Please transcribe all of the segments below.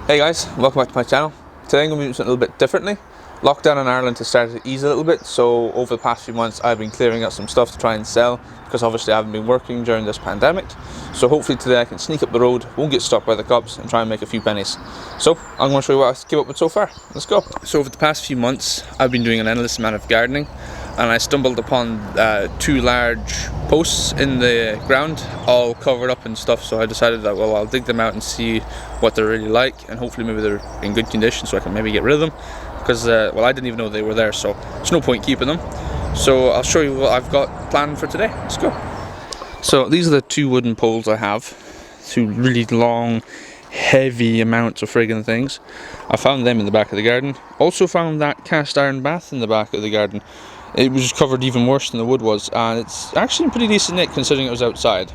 Hey guys, welcome back to my channel. Today I'm going to be doing something a little bit differently. Lockdown in Ireland has started to ease a little bit, so over the past few months I've been clearing out some stuff to try and sell, because obviously I haven't been working during this pandemic. So hopefully today I can sneak up the road, won't get stopped by the cops, and try and make a few pennies. So I'm going to show you what I came up with so far. Let's go. So over the past few months I've been doing an endless amount of gardening, and I stumbled upon two large posts in the ground all covered up and stuff, so I decided that, well, I'll dig them out and see what they're really like, and hopefully maybe they're in good condition so I can maybe get rid of them, because well, I didn't even know they were there, so there's no point keeping them. So I'll show you what I've got planned for today. Let's go. So these are the two wooden poles I have, two really long heavy amounts of friggin' things. I found them in the back of the garden. Also found that cast iron bath in the back of the garden. It was covered even worse than the wood was, and it's actually in pretty decent nick considering it was outside.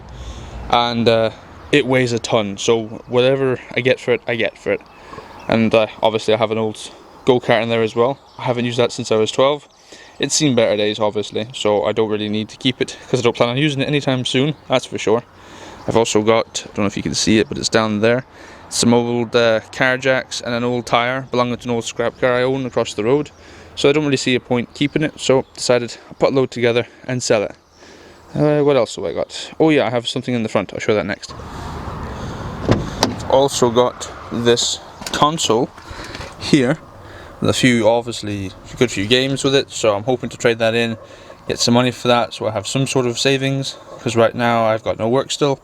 And it weighs a ton, so whatever I get for it, I get for it. And obviously I have an old go-kart in there as well. I haven't used that since I was 12. It's seen better days obviously, so I don't really need to keep it, because I don't plan on using it anytime soon, that's for sure. I've also got, I don't know if you can see it, but it's down there, some old car jacks and an old tyre belonging to an old scrap car I own across the road. So I don't really see a point keeping it, so decided I'll put a load together and sell it. What else have I got? Oh yeah, I have something in the front, I'll show that next. I've also got this console here, with a few, obviously, a good few games with it, so I'm hoping to trade that in, get some money for that, so I have some sort of savings, because right now I've got no work still,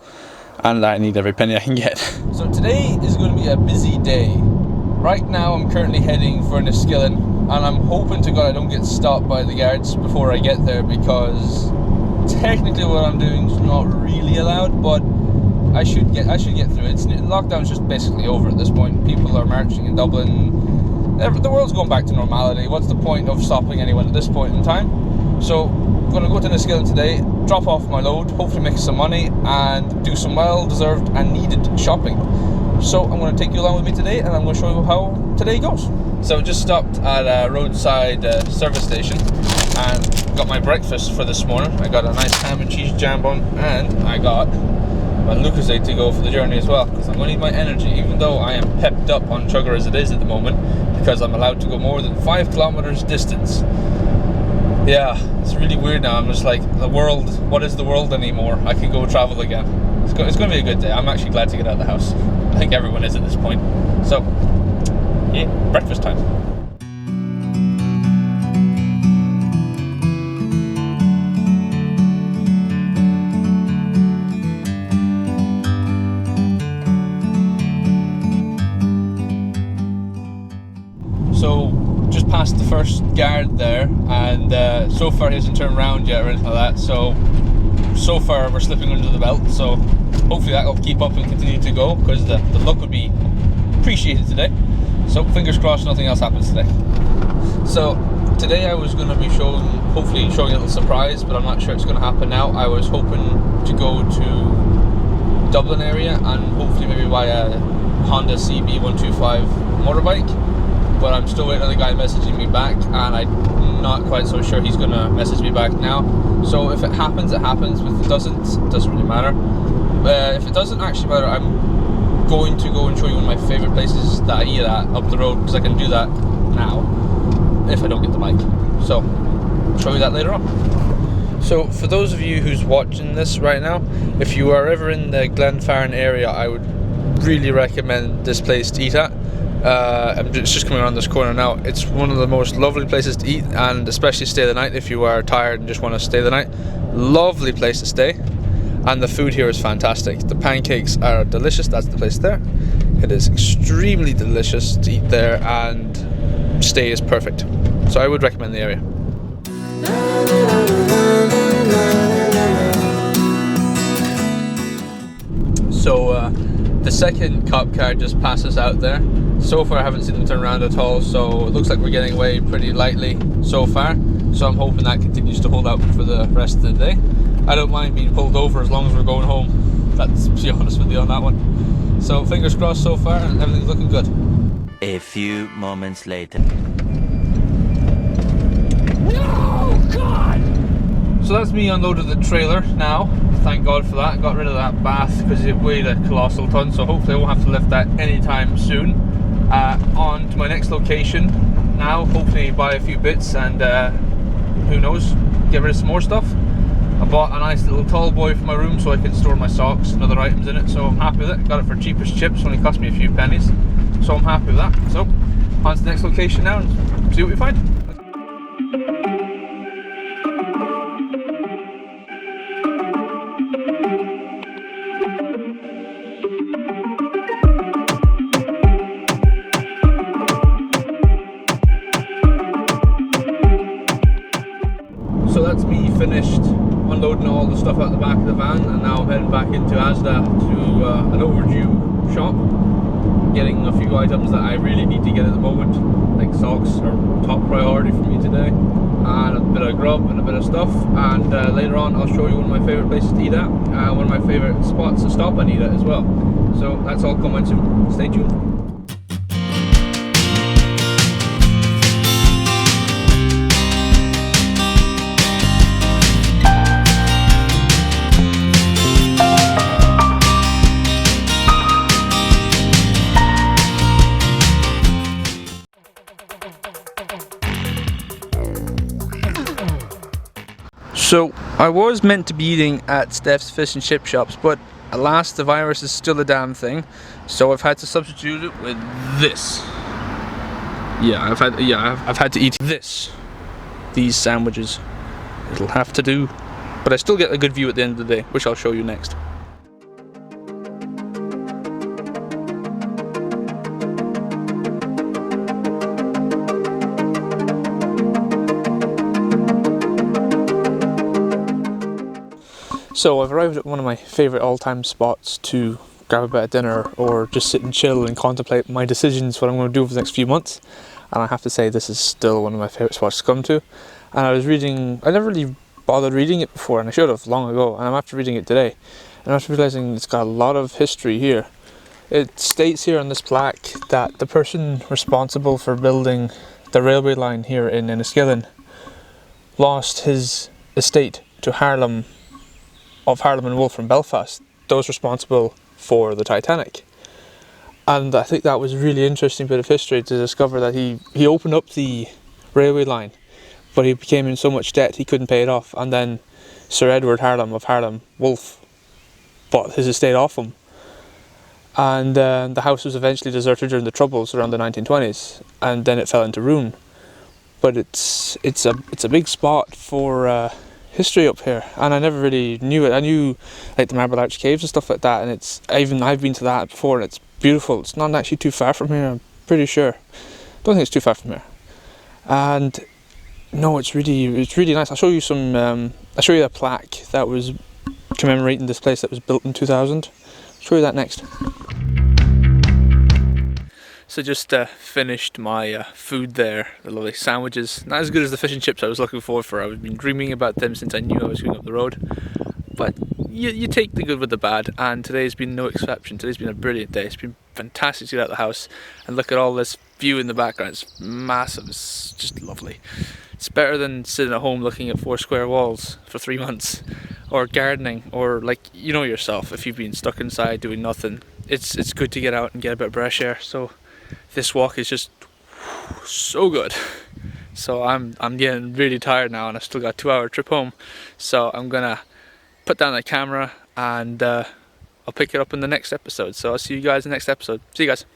and I need every penny I can get. So today is going to be a busy day. Right now I'm currently heading for Enniskillen, and I'm hoping to God I don't get stopped by the guards before I get there, because technically what I'm doing is not really allowed, but I should get through it. Lockdown's just basically over at this point. People are marching in Dublin. The world's going back to normality. What's the point of stopping anyone at this point in time? So I'm going to go to Enniskillen today, drop off my load, hopefully make some money, and do some well-deserved and needed shopping. So I'm going to take you along with me today, and I'm going to show you how today goes. So I just stopped at a roadside service station and got my breakfast for this morning. I got a nice ham and cheese jambon, and I got my Lucozade to go for the journey as well, because I'm going to need my energy, even though I am pepped up on sugar as it is at the moment, because I'm allowed to go more than 5 kilometers distance. Yeah, it's really weird now. I'm just like, the world, what is the world anymore? I can go travel again. It's going to be a good day. I'm actually glad to get out of the house. I think everyone is at this point. So, yeah, breakfast time. So, just past the first guard there, and so far he hasn't turned around yet or anything like that, so far we're slipping under the belt, so hopefully that will keep up and continue to go, because the luck would be appreciated today. So fingers crossed nothing else happens today. So today I was going to be hopefully showing a little surprise, but I'm not sure it's going to happen now. I was hoping to go to Dublin area and hopefully maybe buy a Honda CB125 motorbike, but I'm still waiting on the guy messaging me back, and I'm not quite so sure he's going to message me back now. So if it happens, it happens. If it doesn't, it doesn't really matter. If it doesn't actually matter, I'm going to go and show you one of my favourite places that I eat at up the road, because I can do that now if I don't get the bike. So I'll show you that later on. So for those of you who's watching this right now, if you are ever in the Glenfarne area, I would really recommend this place to eat at. It's just coming around this corner now. It's one of the most lovely places to eat, and especially stay the night if you are tired and just want to stay the night. Lovely place to stay, and the food here is fantastic. The pancakes are delicious. That's the place there. It is extremely delicious to eat there, and stay is perfect. So I would recommend the area. So the second cop car just passes out there. So far I haven't seen them turn around at all, so it looks like we're getting away pretty lightly so far. So I'm hoping that continues to hold out for the rest of the day. I don't mind being pulled over as long as we're going home. That's, to be honest with you on that one. So fingers crossed so far, and everything's looking good. A few moments later. No, God! So that's me unloaded the trailer now. Thank God for that. Got rid of that bath because it weighed a colossal ton, so hopefully I won't have to lift that anytime soon. On to my next location now. Hopefully buy a few bits and who knows, get rid of some more stuff. I bought a nice little tall boy for my room so I can store my socks and other items in it, so I'm happy with it. Got it for cheapest chips, only cost me a few pennies, so I'm happy with that. So on to the next location now and see what we find. So that's me finished unloading all the stuff out the back of the van, and now I'm heading back into Asda to an overdue shop, getting a few items that I really need to get at the moment, like socks are top priority for me today, and a bit of grub and a bit of stuff. And later on I'll show you one of my favourite places to eat at, one of my favourite spots to stop and eat at as well. So that's all coming soon. Stay tuned. So I was meant to be eating at Steph's Fish and Chip Shops, but alas, the virus is still a damn thing, so I've had to substitute it with this. I've had to eat these sandwiches. It'll have to do, but I still get a good view at the end of the day, which I'll show you next. So I've arrived at one of my favourite all-time spots to grab a bit of dinner or just sit and chill and contemplate my decisions, what I'm going to do over the next few months. And I have to say this is still one of my favourite spots to come to. And I never really bothered reading it before, and I should have long ago, and I'm after reading it today. And I'm after realising it's got a lot of history here. It states here on this plaque that the person responsible for building the railway line here in Enniskillen lost his estate to Harlem and Wolff from Belfast, those responsible for the Titanic. And I think that was a really interesting bit of history to discover that he opened up the railway line, but he became in so much debt he couldn't pay it off, and then Sir Edward Harlem of Harlem Wolff bought his estate off him, and the house was eventually deserted during the Troubles around the 1920s, and then it fell into ruin. But it's a big spot for history up here, and I never really knew it. I knew like the Marble Arch Caves and stuff like that, and I've been to that before, and it's beautiful. It's not actually too far from here, I'm pretty sure. Don't think it's too far from here. And no, it's really nice. I'll show you I'll show you a plaque that was commemorating this place that was built in 2000. I'll show you that next. So just finished my food there, the lovely sandwiches. Not as good as the fish and chips I was looking forward for. I've been dreaming about them since I knew I was going up the road. But you take the good with the bad, and today's been no exception. Today's been a brilliant day. It's been fantastic to get out of the house and look at all this view in the background. It's massive, it's just lovely. It's better than sitting at home looking at 4 square walls for 3 months, or gardening, or like, you know yourself, if you've been stuck inside doing nothing. It's good to get out and get a bit of fresh air. So this walk is just so good. So I'm getting really tired now, and I've still got a 2-hour trip home. So I'm gonna put down the camera, and I'll pick it up in the next episode. So I'll see you guys in the next episode. See you guys.